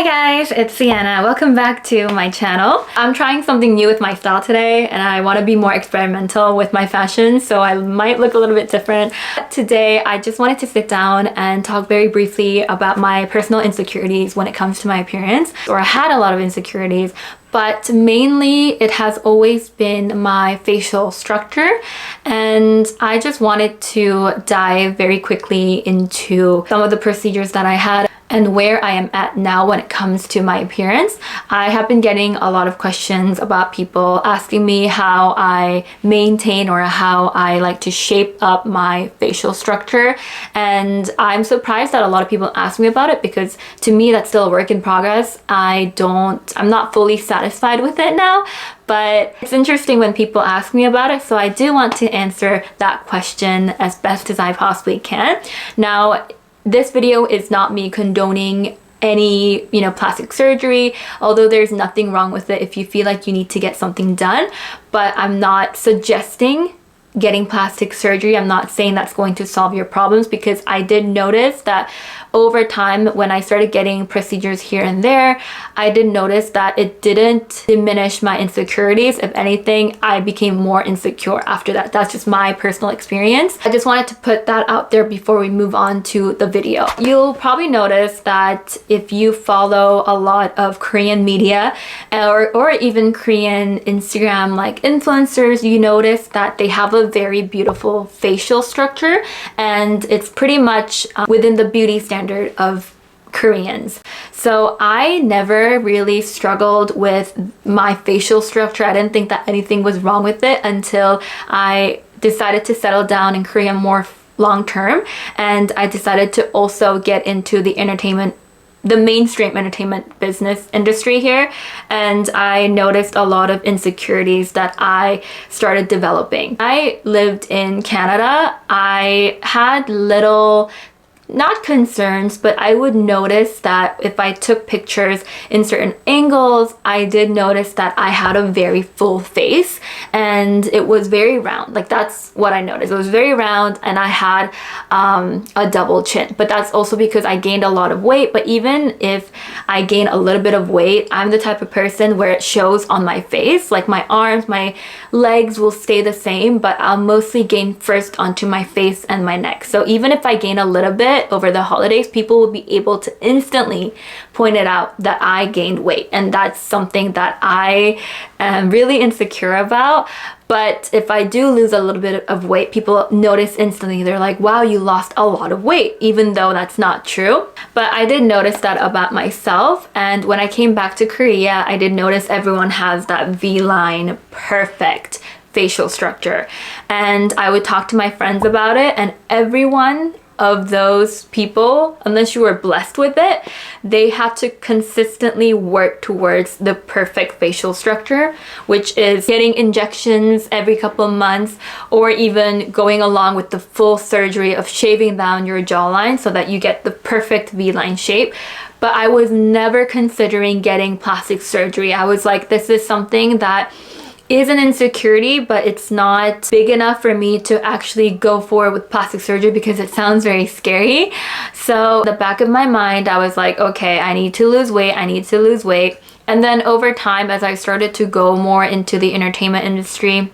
Hi guys, it's Sienna. Welcome back to my channel. I'm trying something new with my style today and I want to be more experimental with my fashion, so I might look a little bit different. Today I just wanted to sit down and talk very briefly about my personal insecurities when it comes to my appearance. Or I had a lot of insecurities, but mainly it has always been my facial structure, and I just wanted to dive very quickly into some of the procedures that I had and where I am at now when it comes to my appearance. I have been getting a lot of questions about people asking me how I maintain or how I like to shape up my facial structure, and I'm surprised that a lot of people ask me about it because to me that's still a work in progress. I'm not fully satisfied with it now, but it's interesting when people ask me about it, so I do want to answer that question as best as I possibly can. Now, this video is not me condoning any, plastic surgery, although there's nothing wrong with it if you feel like you need to get something done, but I'm not suggesting getting plastic surgery. I'm not saying that's going to solve your problems, because I did notice that over time when I started getting procedures here and there, I did notice that it didn't diminish my insecurities. If anything, I became more insecure after that. That's just my personal experience. I just wanted to put that out there before we move on to the video. You'll probably notice that if you follow a lot of Korean media or even Korean Instagram like influencers, you notice that they have a very beautiful facial structure, and it's pretty much within the beauty standard of Koreans. So I never really struggled with my facial structure. I didn't think that anything was wrong with it until I decided to settle down in Korea more long term, and I decided to also get into the mainstream entertainment business industry here, and I noticed a lot of insecurities that I started developing. I lived in Canada. I had little, not concerns, but I would notice that if I took pictures in certain angles, I did notice that I had a very full face and it was very round. Like, that's what I noticed. It was very round and I had a double chin, but that's also because I gained a lot of weight. But even if I gain a little bit of weight, I'm the type of person where it shows on my face. Like, my arms, my legs will stay the same, but I'll mostly gain first onto my face and my neck. So even if I gain a little bit over the holidays, people will be able to instantly point it out that I gained weight, and that's something that I am really insecure about. But if I do lose a little bit of weight, people notice instantly. They're like, wow, you lost a lot of weight, even though that's not true. But I did notice that about myself, and when I came back to Korea, I did notice everyone has that V-line perfect facial structure, and I would talk to my friends about it, and everyone of those people, unless you were blessed with it, they had to consistently work towards the perfect facial structure, which is getting injections every couple of months, or even going along with the full surgery of shaving down your jawline so that you get the perfect V-line shape. But I was never considering getting plastic surgery. I was like, this is something that is an insecurity, but it's not big enough for me to actually go forward with plastic surgery because it sounds very scary. So in the back of my mind, I was like, okay, I need to lose weight. And then over time, as I started to go more into the entertainment industry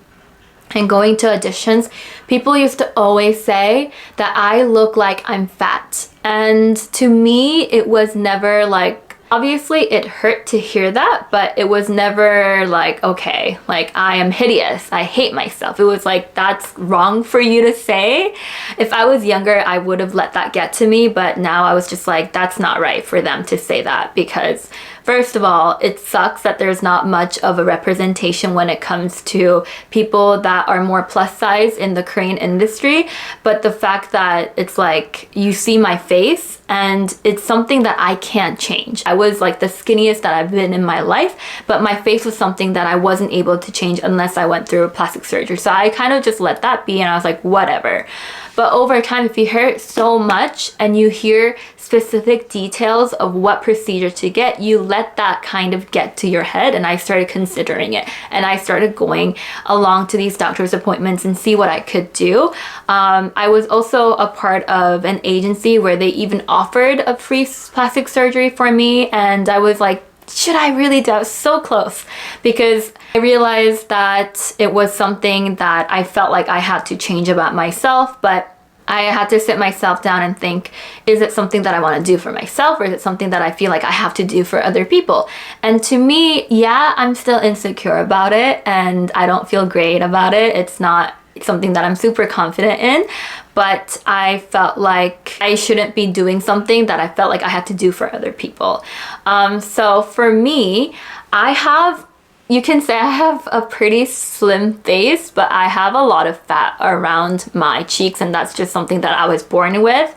and going to auditions, people used to always say that I look like I'm fat. And to me, it was never like, obviously it hurt to hear that, but it was never like, okay, like I am hideous, I hate myself. It was like, that's wrong for you to say. If I was younger, I would have let that get to me, but now I was just like, that's not right for them to say that, because first of all, it sucks that there's not much of a representation when it comes to people that are more plus size in the Korean industry. But the fact that it's like, you see my face and it's something that I can't change. I was like the skinniest that I've been in my life, but my face was something that I wasn't able to change unless I went through plastic surgery. So I kind of just let that be, and I was like, whatever. But over time, if you hear it so much and you hear specific details of what procedure to get, you let that kind of get to your head. And I started considering it, and I started going along to these doctor's appointments and see what I could do. I was also a part of an agency where they even offered a free plastic surgery for me, and I was like, should I really do it? I was so close, because I realized that it was something that I felt like I had to change about myself, but I had to sit myself down and think, is it something that I want to do for myself, or is it something that I feel like I have to do for other people? And to me, yeah, I'm still insecure about it and I don't feel great about it. It's not something that I'm super confident in, but I felt like I shouldn't be doing something that I felt like I had to do for other people. So for me, you can say I have a pretty slim face, but I have a lot of fat around my cheeks, and that's just something that I was born with.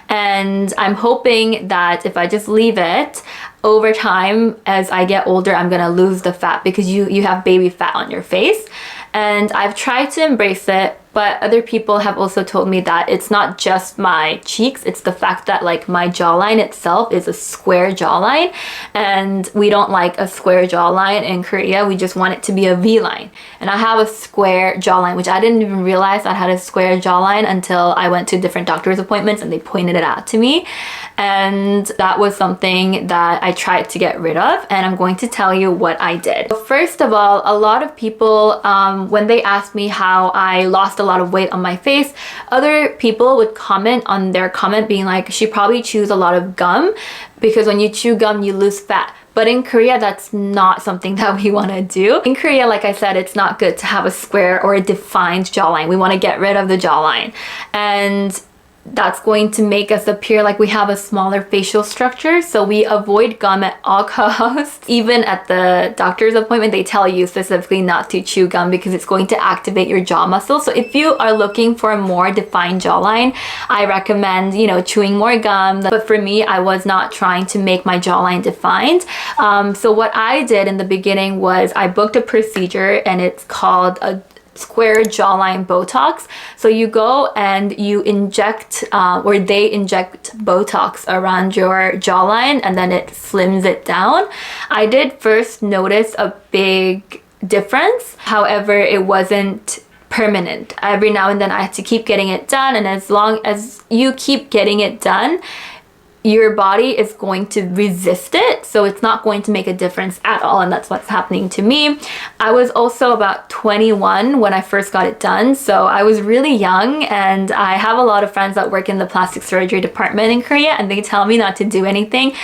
And I'm hoping that if I just leave it, over time, as I get older, I'm gonna lose the fat, because you have baby fat on your face. And I've tried to embrace it, but other people have also told me that it's not just my cheeks, it's the fact that like my jawline itself is a square jawline, and we don't like a square jawline in Korea. We just want it to be a V-line. And I have a square jawline, which I didn't even realize I had a square jawline until I went to different doctor's appointments and they pointed it out to me. And that was something that I tried to get rid of, and I'm going to tell you what I did. First of all, a lot of people, when they asked me how I lost a lot of weight on my face, other people would comment on their comment being like, she probably chews a lot of gum, because when you chew gum, you lose fat. But in Korea, that's not something that we want to do. In Korea, like I said, it's not good to have a square or a defined jawline. We want to get rid of the jawline. And that's going to make us appear like we have a smaller facial structure. So we avoid gum at all costs. Even at the doctor's appointment, they tell you specifically not to chew gum because it's going to activate your jaw muscle. So if you are looking for a more defined jawline, I recommend, chewing more gum. But for me, I was not trying to make my jawline defined. So what I did in the beginning was I booked a procedure, and it's called a square jawline Botox. So you go and you inject, or they inject Botox around your jawline, and then it slims it down. I did first notice a big difference. However, it wasn't permanent. Every now and then I had to keep getting it done, and as long as you keep getting it done, your body is going to resist it, so it's not going to make a difference at all, and that's what's happening to me. I was also about 21 when I first got it done, so I was really young, and I have a lot of friends that work in the plastic surgery department in Korea, and they tell me not to do anything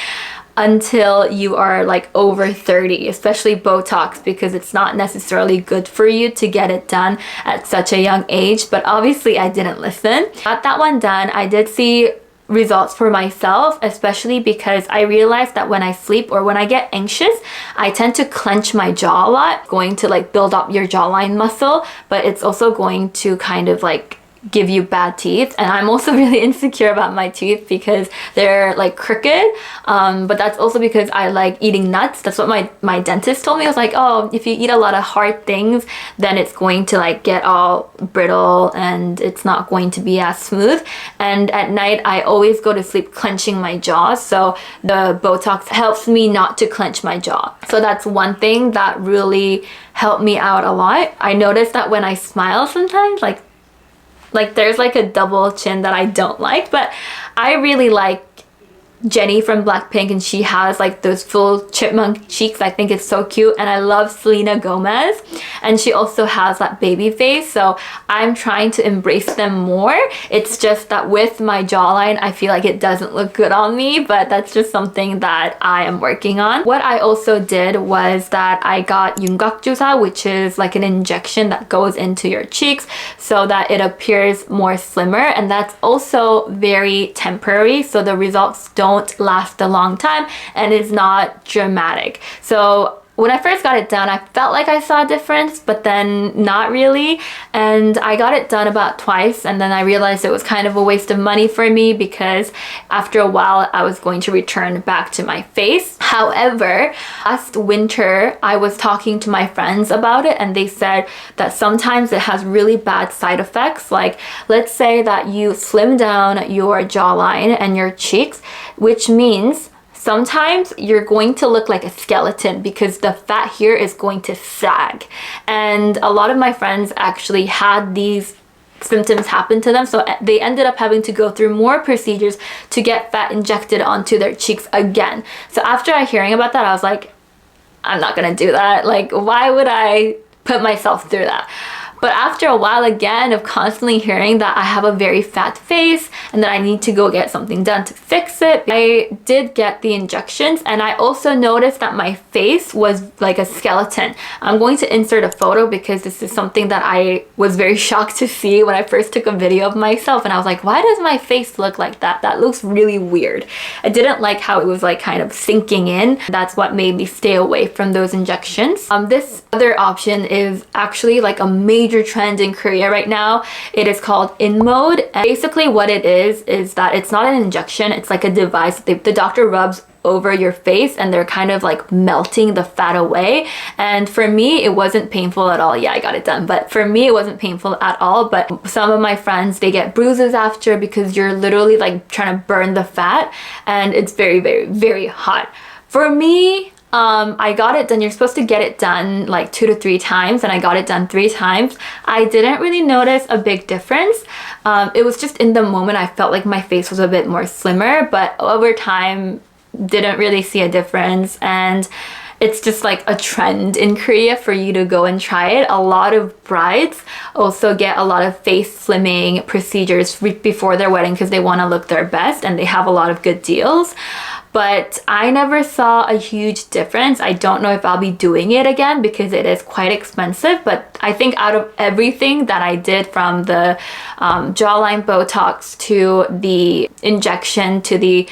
until you are like over 30, especially Botox, because it's not necessarily good for you to get it done at such a young age. But obviously I didn't listen. Got that one done. I did see results for myself, especially because I realized that when I sleep or when I get anxious, I tend to clench my jaw a lot. Going to like build up your jawline muscle, but it's also going to kind of like give you bad teeth. And I'm also really insecure about my teeth because they're like crooked, but that's also because I like eating nuts. That's what my dentist told me. I was like, oh, if you eat a lot of hard things, then it's going to like get all brittle and it's not going to be as smooth. And at night I always go to sleep clenching my jaw, so the Botox helps me not to clench my jaw. So that's one thing that really helped me out a lot. I noticed that when I smile sometimes, like there's like a double chin that I don't like, but I really like Jennie from Blackpink, and she has like those full chipmunk cheeks. I think it's so cute, and I love Selena Gomez, and she also has that baby face, so I'm trying to embrace them more. It's just that with my jawline, I feel like it doesn't look good on me, but that's just something that I am working on. What I also did was that I got 윤곽주사, which is like an injection that goes into your cheeks so that it appears more slimmer, and that's also very temporary, so the results don't last a long time and is not dramatic. So when I first got it done, I felt like I saw a difference, but then not really. And I got it done about twice, and then I realized it was kind of a waste of money for me because after a while I was going to return back to my face. However, last winter I was talking to my friends about it, and they said that sometimes it has really bad side effects. Like, let's say that you slim down your jawline and your cheeks, which means sometimes you're going to look like a skeleton because the fat here is going to sag. And a lot of my friends actually had these symptoms happen to them, so they ended up having to go through more procedures to get fat injected onto their cheeks again. So after hearing about that, I was like, I'm not gonna do that. Like, why would I put myself through that? But after a while again of constantly hearing that I have a very fat face and that I need to go get something done to fix it, I did get the injections, and I also noticed that my face was like a skeleton. I'm going to insert a photo because this is something that I was very shocked to see when I first took a video of myself, and I was like, why does my face look like that? That looks really weird. I didn't like how it was like kind of sinking in. That's what made me stay away from those injections. This other option is actually like a major trend in Korea right now. It is called InMode, and basically what it is that it's not an injection, it's like a device that the doctor rubs over your face, and they're kind of like melting the fat away. And for me, it wasn't painful at all. Yeah, I got it done, but for me it wasn't painful at all. But some of my friends, they get bruises after because you're literally like trying to burn the fat, and it's very, very, very hot. For me, I got it done. You're supposed to get it done like 2 to 3 times, and I got it done 3 times. I didn't really notice a big difference. It was just in the moment I felt like my face was a bit more slimmer, but over time didn't really see a difference. And it's just like a trend in Korea for you to go and try it. A lot of brides also get a lot of face slimming procedures before their wedding because they want to look their best, and they have a lot of good deals. But I never saw a huge difference. I don't know if I'll be doing it again because it is quite expensive, but I think out of everything that I did, from the jawline Botox to the injection to the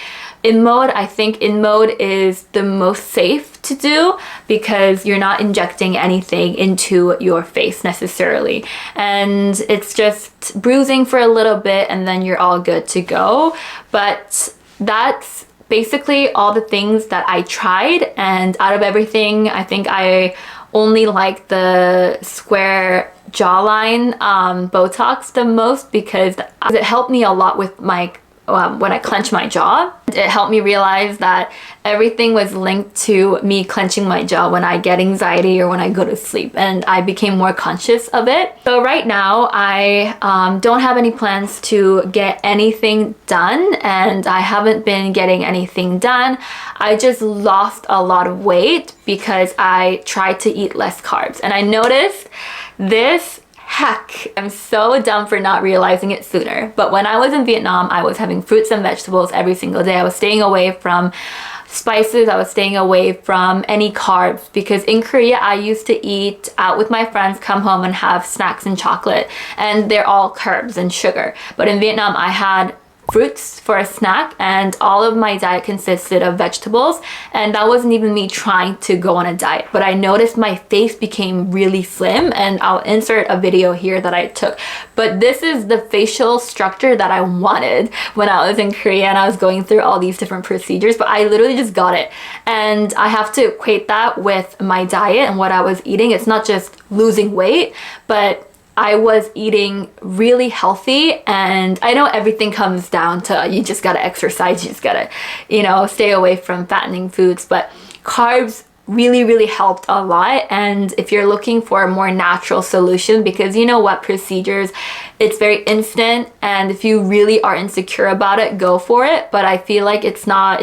InMode, I think InMode is the most safe to do because you're not injecting anything into your face necessarily. And it's just bruising for a little bit and then you're all good to go. But that's basically all the things that I tried, and out of everything, I think I only like the square jawline Botox the most because it helped me a lot with my when I clench my jaw. It helped me realize that everything was linked to me clenching my jaw when I get anxiety or when I go to sleep, and I became more conscious of it. So right now I don't have any plans to get anything done, and I haven't been getting anything done. I just lost a lot of weight because I tried to eat less carbs, and I noticed this. Heck, I'm so dumb for not realizing it sooner. But when I was in Vietnam, I was having fruits and vegetables every single day. I was staying away from spices. I was staying away from any carbs because in Korea, I used to eat out with my friends, come home and have snacks and chocolate, and they're all carbs and sugar. But in Vietnam, I had fruits for a snack, and all of my diet consisted of vegetables, and that wasn't even me trying to go on a diet. But I noticed my face became really slim, and I'll insert a video here that I took. But this is the facial structure that I wanted when I was in Korea and I was going through all these different procedures, but I literally just got it. And I have to equate that with my diet and what I was eating. It's not just losing weight, but I was eating really healthy, and I know everything comes down to you just gotta exercise, you just gotta, stay away from fattening foods, but carbs really helped a lot. And if you're looking for a more natural solution, because you know what, procedures, it's very instant, and if you really are insecure about it, go for it. But I feel like it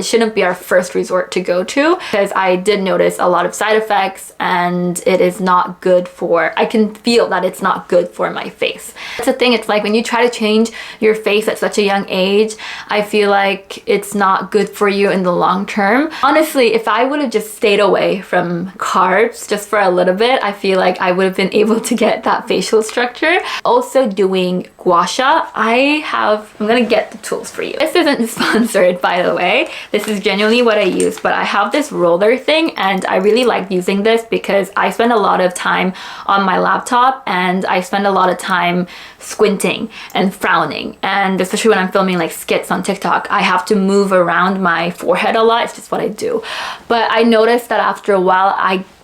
shouldn't be our first resort to go to, because I did notice a lot of side effects, and it is not good I can feel that it's not good for my face. That's the thing, it's like when you try to change your face at such a young age, I feel like it's not good for you in the long term. Honestly, if I would have just stayed away away from carbs just for a little bit, I feel like I would have been able to get that facial structure. Also doing gua sha. I'm gonna get the tools for you. This isn't sponsored, by the way. This is genuinely what I use, but I have this roller thing and I really like using this because I spend a lot of time on my laptop and I spend a lot of time squinting and frowning, and especially when I'm filming like skits on TikTok, I have to move around my forehead a lot. It's just what I do. But I noticed that after a while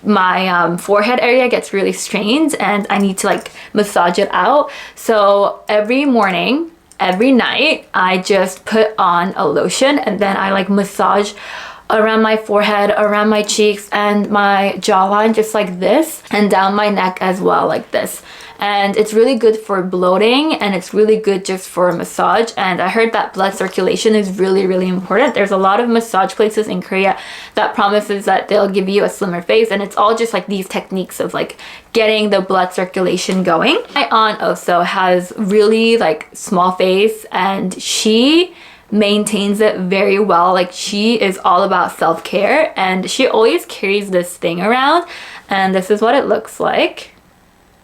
my forehead area gets really strained and I need to like massage it out. So every morning, every night, I just put on a lotion and then I like massage around my forehead, around my cheeks and my jawline, just like this, and down my neck as well, like this. And it's really good for bloating and it's really good just for a massage. And I heard that blood circulation is really, really important. There's a lot of massage places in Korea that promises that they'll give you a slimmer face, and it's all just like these techniques of like getting the blood circulation going. My aunt also has really like small face and she maintains it very well. Like she is all about self-care and she always carries this thing around, and this is what it looks like.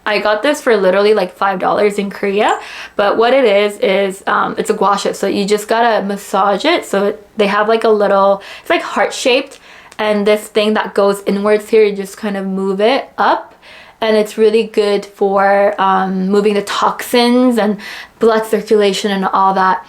I got this for literally like $5 in Korea, but what it is it's a gua sha, so you just gotta massage it. So they have like a little, it's like heart shaped, and this thing that goes inwards here, you just kind of move it up, and it's really good for moving the toxins and blood circulation and all that.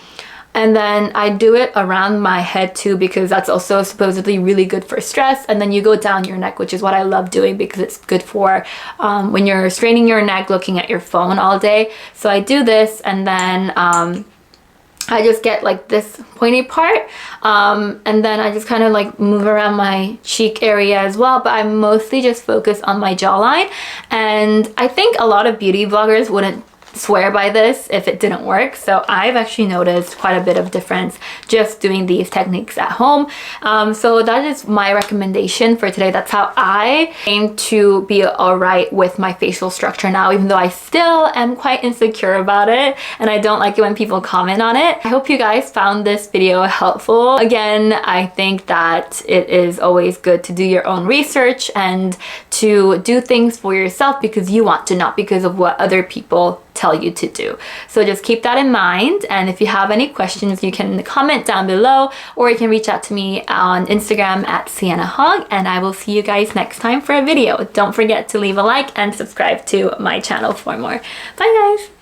And then I do it around my head too, because that's also supposedly really good for stress. And then you go down your neck, which is what I love doing because it's good for when you're straining your neck looking at your phone all day. So I do this, and then I just get like this pointy part, and then I just kind of like move around my cheek area as well, but I mostly just focus on my jawline. And I think a lot of beauty vloggers wouldn't swear by this if it didn't work, so I've actually noticed quite a bit of difference just doing these techniques at home. So that is my recommendation for today. That's how I aim to be alright with my facial structure now, even though I still am quite insecure about it and I don't like it when people comment on it. I hope you guys found this video helpful. Again, I think that it is always good to do your own research and to do things for yourself because you want to, not because of what other people tell you to do. So just keep that in mind, and if you have any questions you can comment down below, or you can reach out to me on Instagram at siennahong, and I will see you guys next time for a video. Don't forget to leave a like and subscribe to my channel for more. Bye guys!